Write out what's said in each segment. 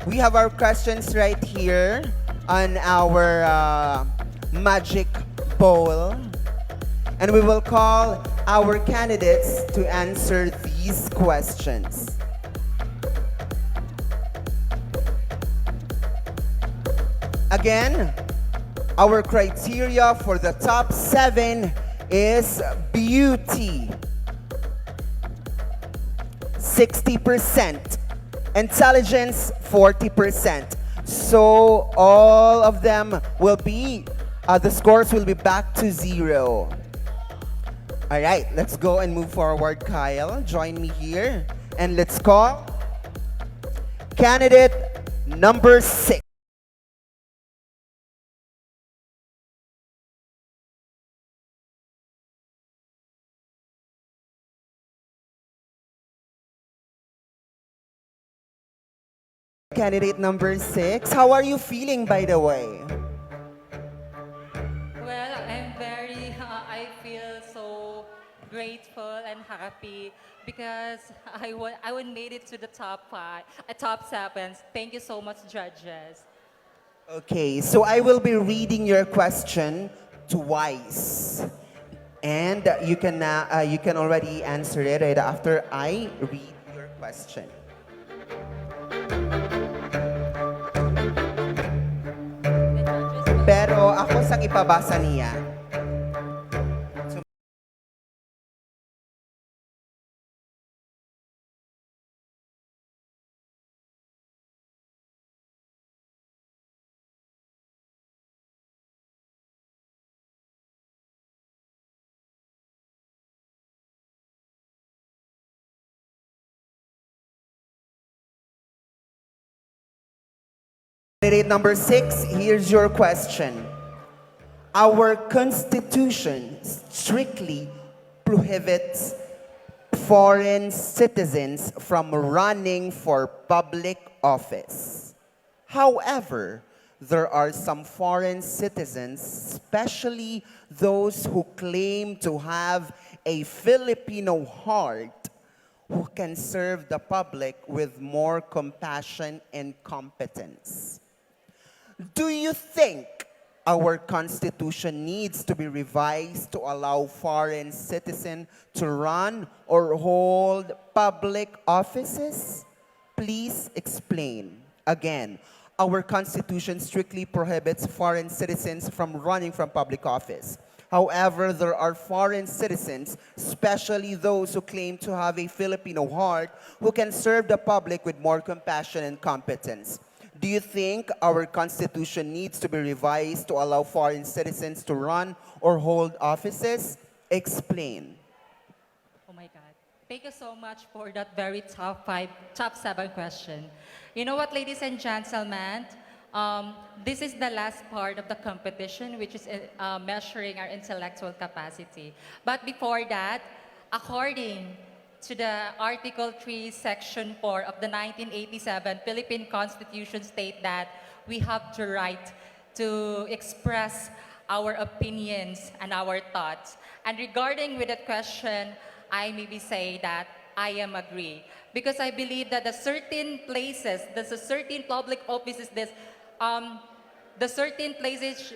We have our questions right here on our magic bowl. And we will call our candidates to answer these questions. Again, our criteria for the top 7 is beauty, 60%, intelligence, 40%. So all of them will be, the scores will be back to 0. All right, let's go and move forward, Kyle. Join me here. And let's call candidate number 6. Candidate number 6, how are you feeling, by the way? Well, I feel so grateful and happy because I would made it to the top 5, top 7. Thank you so much, judges. Okay, so I will be reading your question twice. And you can already answer it right after I read your question. The judges Pero ako sang ipabasa niya. Candidate number 6, here's your question. Our Constitution strictly prohibits foreign citizens from running for public office. However, there are some foreign citizens, especially those who claim to have a Filipino heart, who can serve the public with more compassion and competence. Do you think our Constitution needs to be revised to allow foreign citizens to run or hold public offices? Please explain. Again, our Constitution strictly prohibits foreign citizens from running from public office. However, there are foreign citizens, especially those who claim to have a Filipino heart, who can serve the public with more compassion and competence. Do you think our Constitution needs to be revised to allow foreign citizens to run or hold offices? Explain. Oh my God. Thank you so much for that very top 7 question. You know what, ladies and gentlemen? This is the last part of the competition, which is measuring our intellectual capacity. But before that, according to the Article 3, Section 4 of the 1987 Philippine Constitution state that we have the right to express our opinions and our thoughts. And regarding with that question, I maybe say that I am agree. Because I believe that the certain places, there's a certain public offices, the certain places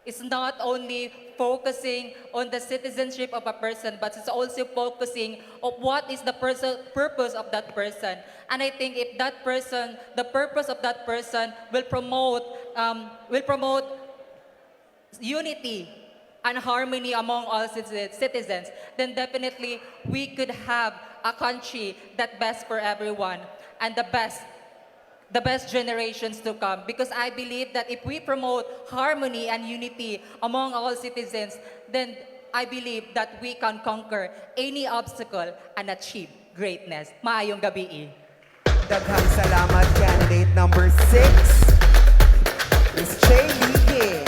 is not only focusing on the citizenship of a person, but it's also focusing on what is the purpose of that person. And I think if that person, the purpose of that person will promote unity and harmony among all citizens, then definitely we could have a country that best for everyone and the best generations to come. Because I believe that if we promote harmony and unity among all citizens, then I believe that we can conquer any obstacle and achieve greatness. Maayong gabi. Daghang salamat, candidate number 6, Ms. Chay Liging.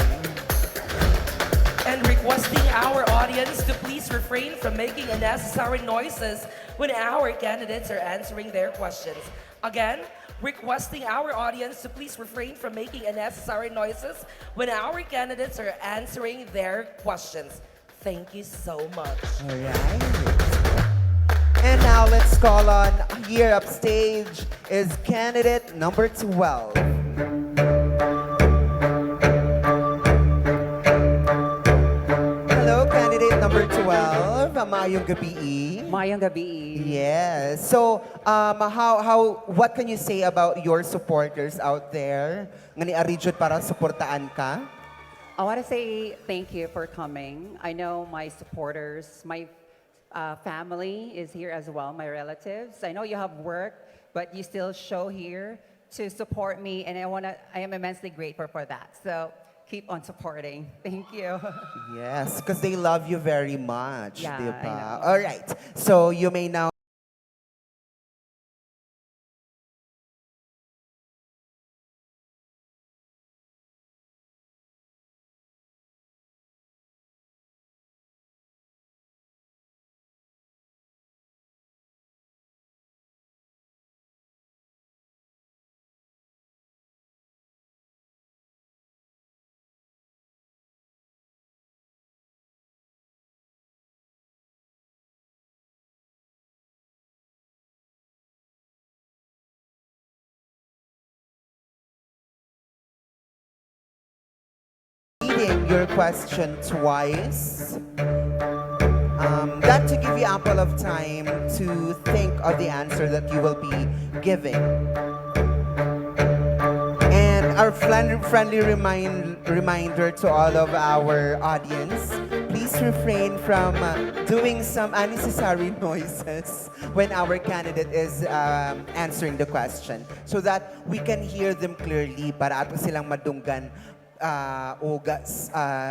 And requesting our audience to please refrain from making unnecessary noises when our candidates are answering their questions. Again, requesting our audience to please refrain from making unnecessary noises when our candidates are answering their questions. Thank you so much. All right. And now let's call on here upstage is candidate number 12. Hello, candidate number 12. Mayong gabi. Mayong gabi. Yes. So, what can you say about your supporters out there? Nga ni Arijud para suportaan ka? I want to say thank you for coming. I know my supporters, my family is here as well, my relatives. I know you have work, but you still show here to support me, and I am immensely grateful for that. So keep on supporting. Thank you. Yes, because they love you very much. Yeah, di I ba? know. All right. So, you may now reading your question twice. That to give you ample of time to think of the answer that you will be giving. And our friendly reminder to all of our audience, please refrain from doing some unnecessary noises when our candidate is answering the question so that we can hear them clearly para ato silang madunggan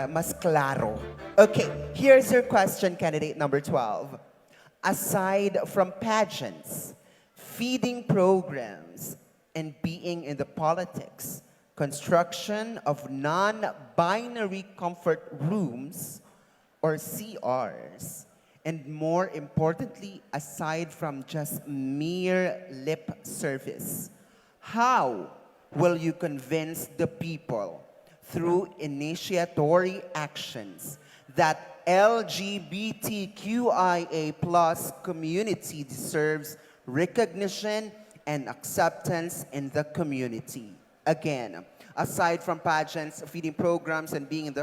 mas claro. Okay, here's your question, candidate number 12. Aside from pageants, feeding programs, and being in the politics, construction of non-binary comfort rooms or CRs, and more importantly, aside from just mere lip service, how will you convince the people through initiatory actions that LGBTQIA plus community deserves recognition and acceptance in the community? Again, aside from pageants, feeding programs, and being in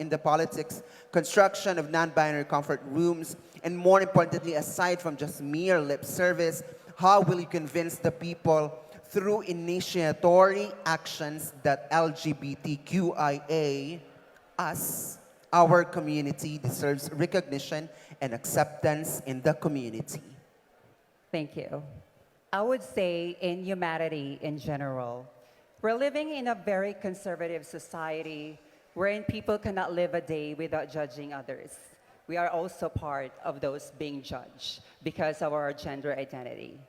the politics, construction of non-binary comfort rooms, and more importantly, aside from just mere lip service, how will you convince the people through initiatory actions that LGBTQIA, us, our community, deserves recognition and acceptance in the community? Thank you. I would say in humanity in general, we're living in a very conservative society wherein people cannot live a day without judging others. We are also part of those being judged because of our gender identity.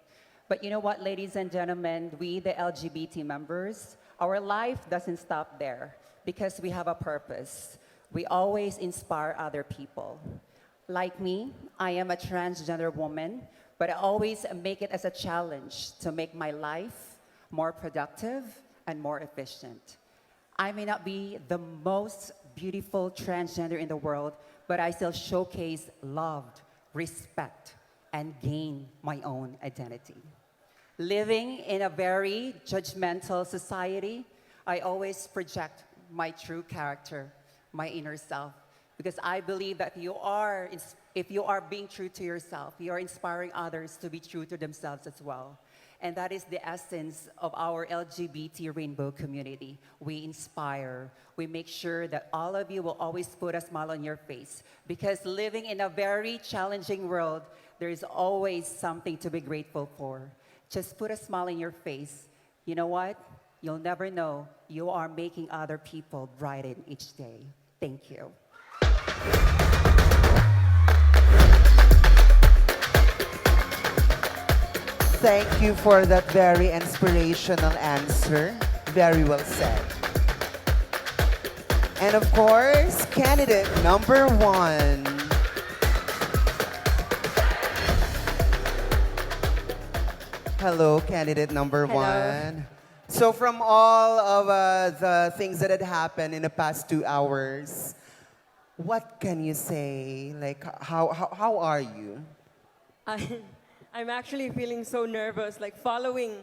But you know what, ladies and gentlemen, we, the LGBT members, our life doesn't stop there because we have a purpose. We always inspire other people. Like me, I am a transgender woman, but I always make it as a challenge to make my life more productive and more efficient. I may not be the most beautiful transgender in the world, but I still showcase love, respect, and gain my own identity. Living in a very judgmental society, I always project my true character, my inner self, because I believe that if you are being true to yourself, you are inspiring others to be true to themselves as well. And that is the essence of our LGBT rainbow community. We inspire. We make sure that all of you will always put a smile on your face. Because living in a very challenging world, there is always something to be grateful for. Just put a smile on your face. You know what? You'll never know. You are making other people brighten each day. Thank you. Thank you for that very inspirational answer. Very well said. And of course, candidate number 1. Hello, candidate number Hello. 1. So from all of the things that had happened in the past 2 hours, what can you say? Like, how are you? I'm actually feeling so nervous. Like following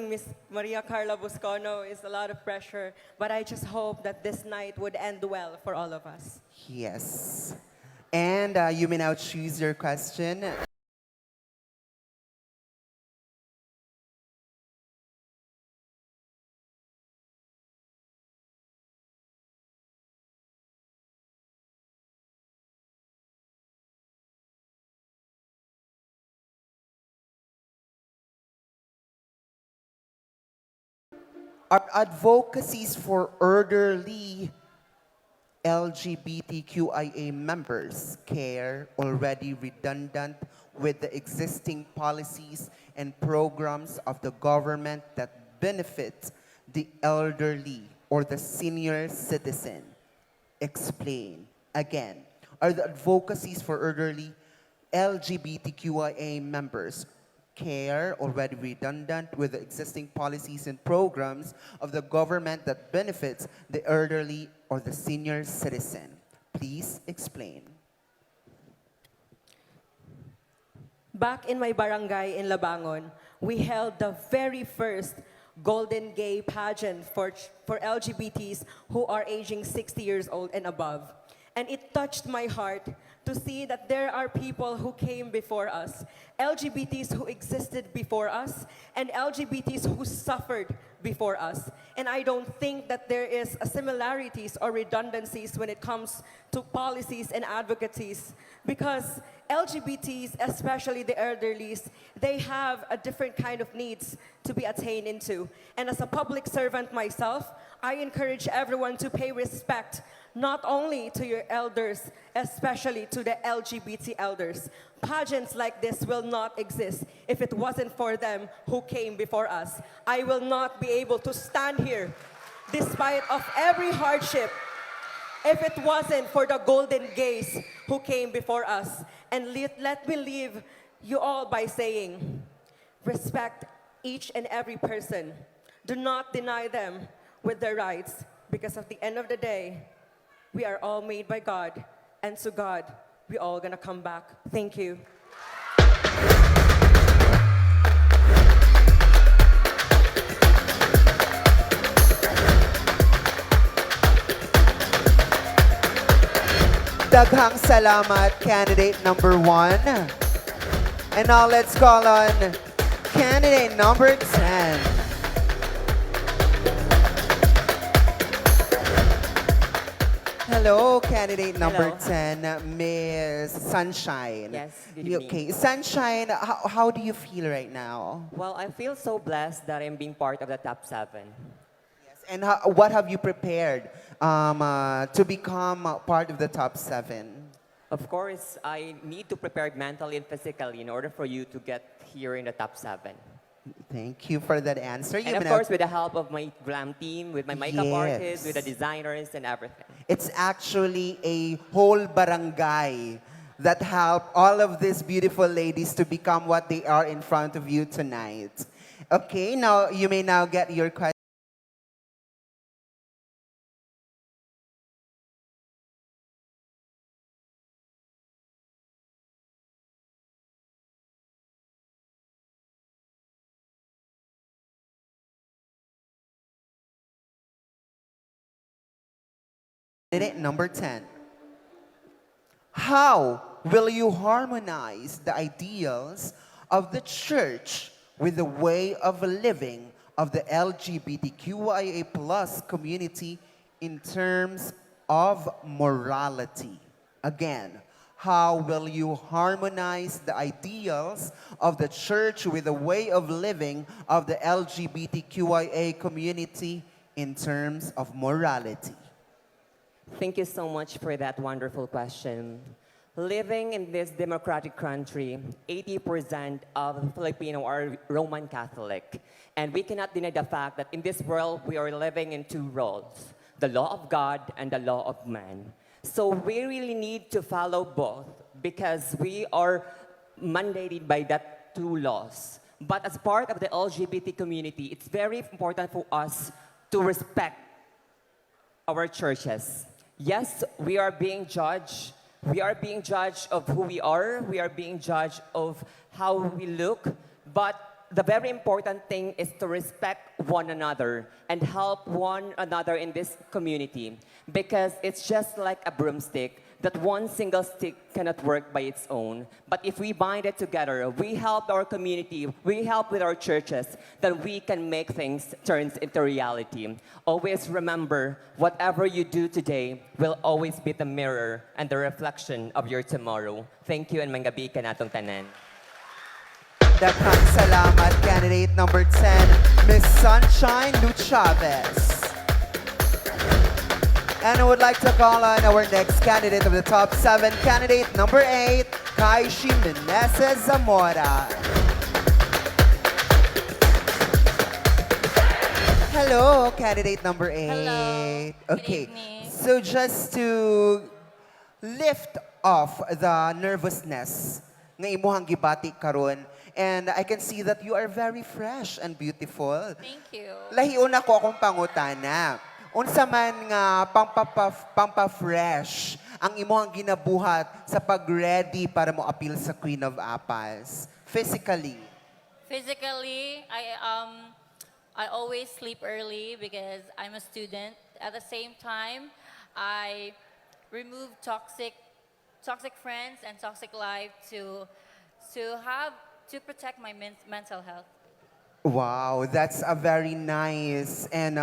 Miss Maria Carla Buscono is a lot of pressure, but I just hope that this night would end well for all of us. Yes. And you may now choose your question. Are advocacies for elderly LGBTQIA members care already redundant with the existing policies and programs of the government that benefit the elderly or the senior citizen? Explain. Again, are the advocacies for elderly LGBTQIA members care already redundant with the existing policies and programs of the government that benefits the elderly or the senior citizen? Please explain. Back in my barangay in Labangon, we held the very first Golden Gay pageant for LGBTs who are aging 60 years old and above. And it touched my heart to see that there are people who came before us, LGBTs who existed before us, and LGBTs who suffered before us. And I don't think that there is a similarities or redundancies when it comes to policies and advocacies, because LGBTs, especially the elderlies, they have a different kind of needs to be attained into. And as a public servant myself, I encourage everyone to pay respect not only to your elders, especially to the LGBT elders. Pageants like this will not exist if it wasn't for them who came before us. I will not be able to stand here despite of every hardship if it wasn't for the Golden Gays who came before us. And let me leave you all by saying, respect each and every person. Do not deny them with their rights, because at the end of the day, we are all made by God, and to God, we all gonna come back. Thank you. Daghang salamat, candidate number 1. And now let's call on candidate number 10. Hello, candidate number Hello. 10, Miss Sunshine. Yes, good evening. Okay, Sunshine, how do you feel right now? Well, I feel so blessed that I'm being part of the top 7. Yes, and what have you prepared to become part of the top 7? Of course, I need to prepare mentally and physically in order for you to get here in the top 7. Thank you for that answer. And of course, with the help of my glam team, with my makeup artist, with the designers and everything. It's actually a whole barangay that help all of these beautiful ladies to become what they are in front of you tonight. Okay, now you may now get your question. Candidate number 10. How will you harmonize the ideals of the church with the way of living of the LGBTQIA plus community in terms of morality? Again, how will you harmonize the ideals of the church with the way of living of the LGBTQIA community in terms of morality? Thank you so much for that wonderful question. Living in this democratic country, 80% of Filipino are Roman Catholic. And we cannot deny the fact that in this world, we are living in two roles, the law of God and the law of man. So we really need to follow both because we are mandated by that two laws. But as part of the LGBT community, it's very important for us to respect our churches. Yes, we are being judged We are being judged of who we are. We are being judged of how we look. But the very important thing is to respect one another and help one another in this community. Because it's just like a broomstick, that one single stick cannot work by its own. But if we bind it together, we help our community, we help with our churches, then we can make things turn into reality. Always remember, whatever you do today will always be the mirror and the reflection of your tomorrow. Thank you and mangabi ka natong tanan. Daghang salamat, candidate number 10, Miss Sunshine Lu Chavez. And I would like to call on our next candidate of the top 7, candidate number 8, Kaishi Meneses Zamora. Hello, candidate number 8. Hello. Good Okay, evening. so just to lift off the nervousness nga imuhang gibati karon, and I can see that you are very fresh and beautiful. Thank you. Lahiuna ko akong pangutana. Unsa man nga pampa-fresh ang imong ginabuhat sa pag-ready para mo appeal sa Queen of Apples? Physically. Physically, I always sleep early because I'm a student. At the same time, I remove toxic friends and toxic life to protect my mental health. Wow, that's a very nice and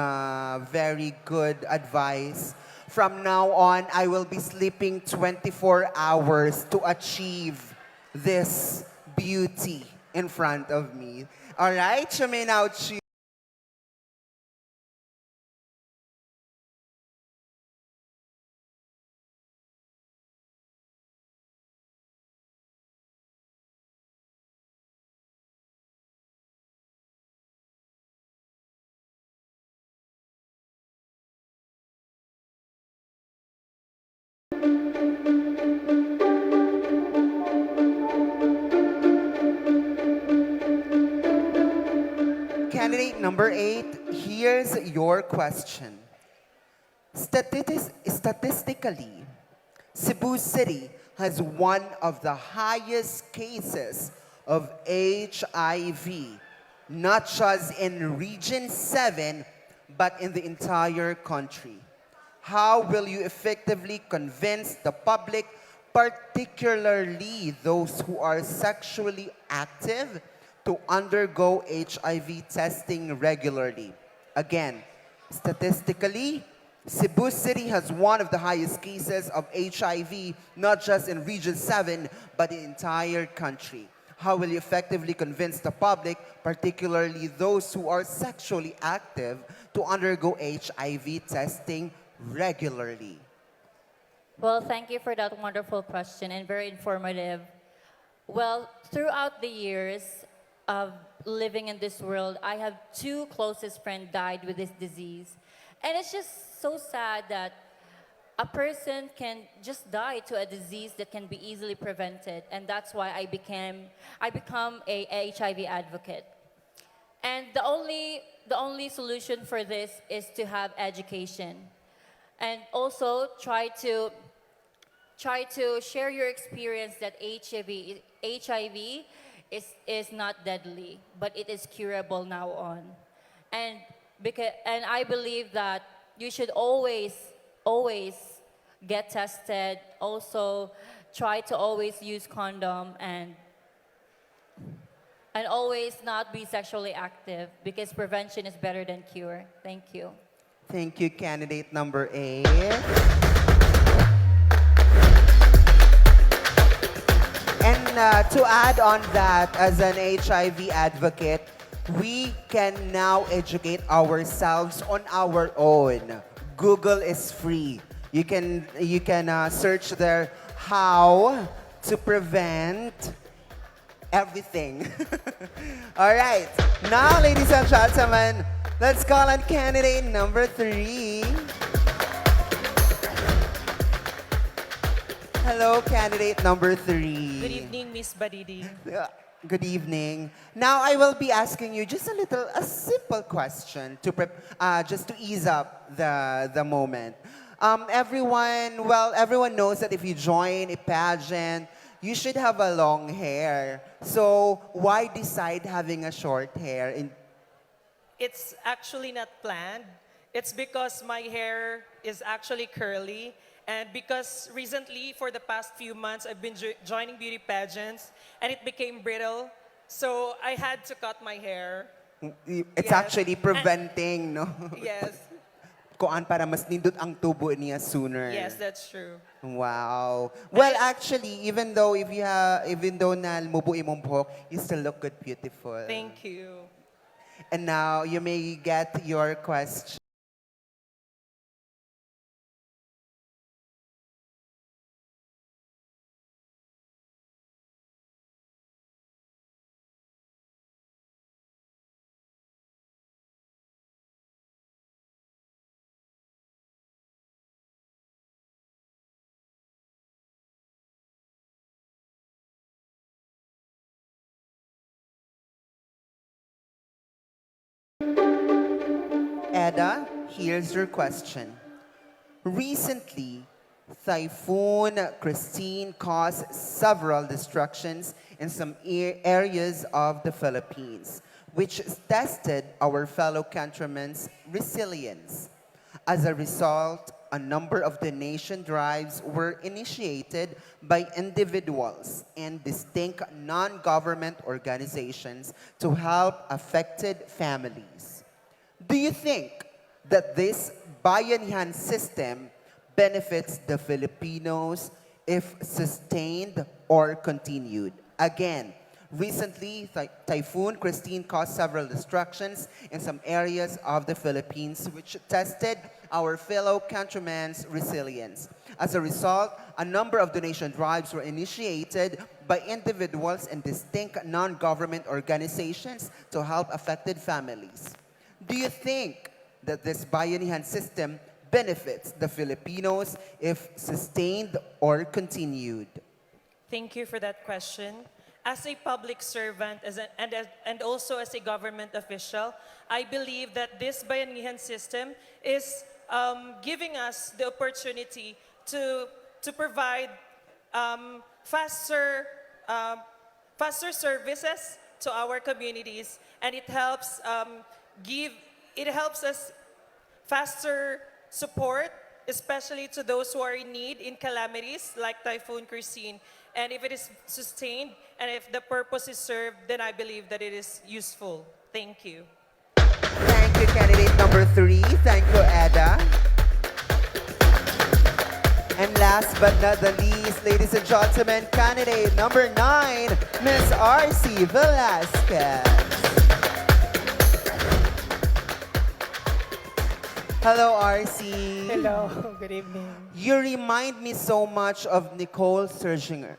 very good advice. From now on, I will be sleeping 24 hours to achieve this beauty in front of me. All right, you may now choose. Candidate number 8, here's your question. Statistically, Cebu City has one of the highest cases of HIV, not just in Region 7, but in the entire country. How will you effectively convince the public, particularly those who are sexually active, to undergo HIV testing regularly? Again, statistically, Cebu City has one of the highest cases of HIV, not just in Region 7, but in the entire country. How will you effectively convince the public, particularly those who are sexually active, to undergo HIV testing regularly? Well, thank you for that wonderful question and very informative. Well, throughout the years of living in this world, I have 2 closest friends died with this disease. And it's just so sad that a person can just die to a disease that can be easily prevented. And that's why I become a HIV advocate. And the only solution for this is to have education. And also try to share your experience that HIV is not deadly, but it is curable now on. And I believe that you should always get tested. Also, try to always use condom and always not be sexually active because prevention is better than cure. Thank you. Thank you, candidate number 8. And to add on that, as an HIV advocate, we can now educate ourselves on our own. Google is free. You can search there how to prevent everything. All right. Now, ladies and gentlemen, let's call on candidate number 3. Hello, candidate number 3. Good evening, Miss Badidi. Good evening. Now I will be asking you just a simple question to just to ease up the moment. Everyone knows that if you join a pageant, you should have a long hair. So why decide having a short hair? It's actually not planned. It's because my hair is actually curly. And because recently, for the past few months, I've been joining beauty pageants and it became brittle. So I had to cut my hair. It's Yes. actually preventing, no? Yes, Kuan para mas nindot ang tubo niya sooner. yes, that's true. Wow. Well, actually, even though na mubo imong buhok, you still look good, beautiful. Thank you. And now you may get your question. Edda, here's your question. Recently, Typhoon Christine caused several destructions in some areas of the Philippines, which tested our fellow countrymen's resilience. As a result, a number of donation drives were initiated by individuals and distinct non-government organizations to help affected families. Do you think that this bayanihan system benefits the Filipinos if sustained or continued? Again, recently, Typhoon Christine caused several destructions in some areas of the Philippines, which tested our fellow countrymen's resilience. As a result, a number of donation drives were initiated by individuals and distinct non-government organizations to help affected families. Do you think that this bayanihan system benefits the Filipinos if sustained or continued? Thank you for that question. As a public servant and also as a government official, I believe that this bayanihan system is giving us the opportunity to provide faster, faster services to our communities, and it helps us faster support, especially to those who are in need in calamities like Typhoon Christine. And if it is sustained and if the purpose is served, then I believe that it is useful. Thank you. Thank you, candidate number 3. Thank you, Edda. And last but not the least, ladies and gentlemen, candidate number 9, Miss R.C. Velasquez. Hello, R.C. Hello, good evening. You remind me so much of Nicole Scherzinger.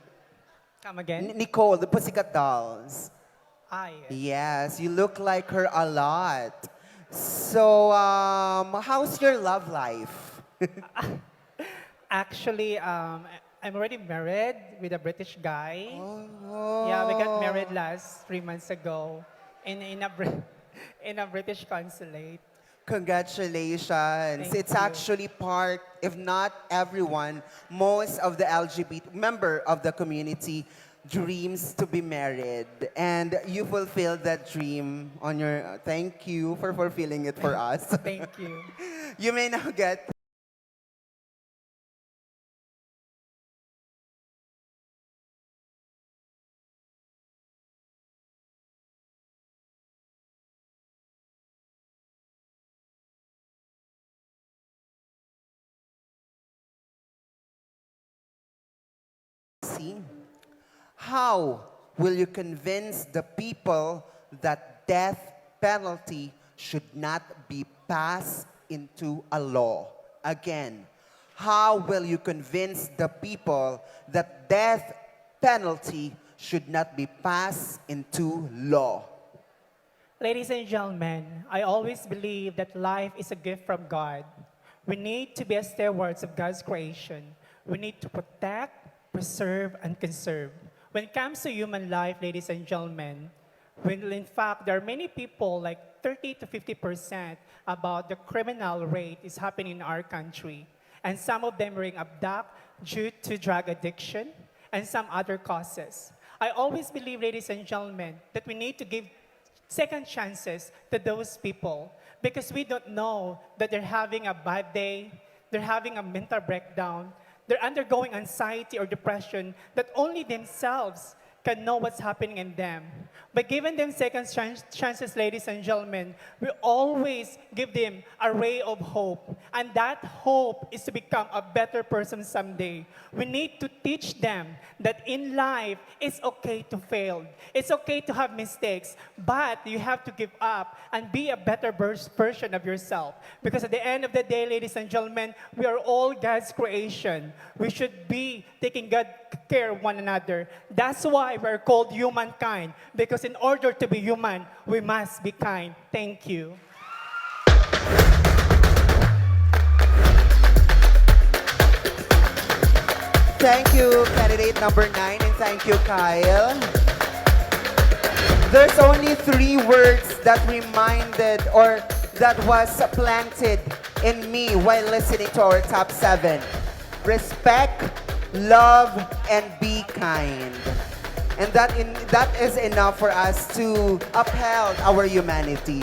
Come again? Nicole, the Pussycat Dolls. Yes. Yes, you look like her a lot. So, how's your love life? Actually, I'm already married with a British guy. Oh. Yeah, we got married 3 months ago in a British consulate. Congratulations. Thank It's you. actually part, if not everyone, most of the LGBT member of the community dreams to be married. And you fulfilled that dream on your, thank you for fulfilling it for us. Thank you. You may now get see. How will you convince the people that death penalty should not be passed into a law? Again, how will you convince the people that death penalty should not be passed into law? Ladies and gentlemen, I always believe that life is a gift from God. We need to be stewards of God's creation. We need to protect, preserve, and conserve. When it comes to human life, ladies and gentlemen, in fact, there are many people, like 30 to 50% about the criminal rate is happening in our country. and some of them were abducted due to drug addiction and some other causes. I always believe, ladies and gentlemen, that we need to give second chances to those people because we don't know that they're having a bad day, they're having a mental breakdown, they're undergoing anxiety or depression that only themselves can know what's happening in them. By giving them second chances, ladies and gentlemen, we always give them a ray of hope. And that hope is to become a better person someday. We need to teach them that in life, it's okay to fail. It's okay to have mistakes, but you have to give up and be a better version of yourself. Because at the end of the day, ladies and gentlemen, we are all God's creation. We should be taking good care of one another. That's why we're called humankind, because in order to be human, we must be kind. Thank you. Thank you, candidate number 9, and thank you, Kyle. There's only 3 words that reminded or that was planted in me while listening to our top 7. Respect, love, and be kind. And that is enough for us to uphold our humanity.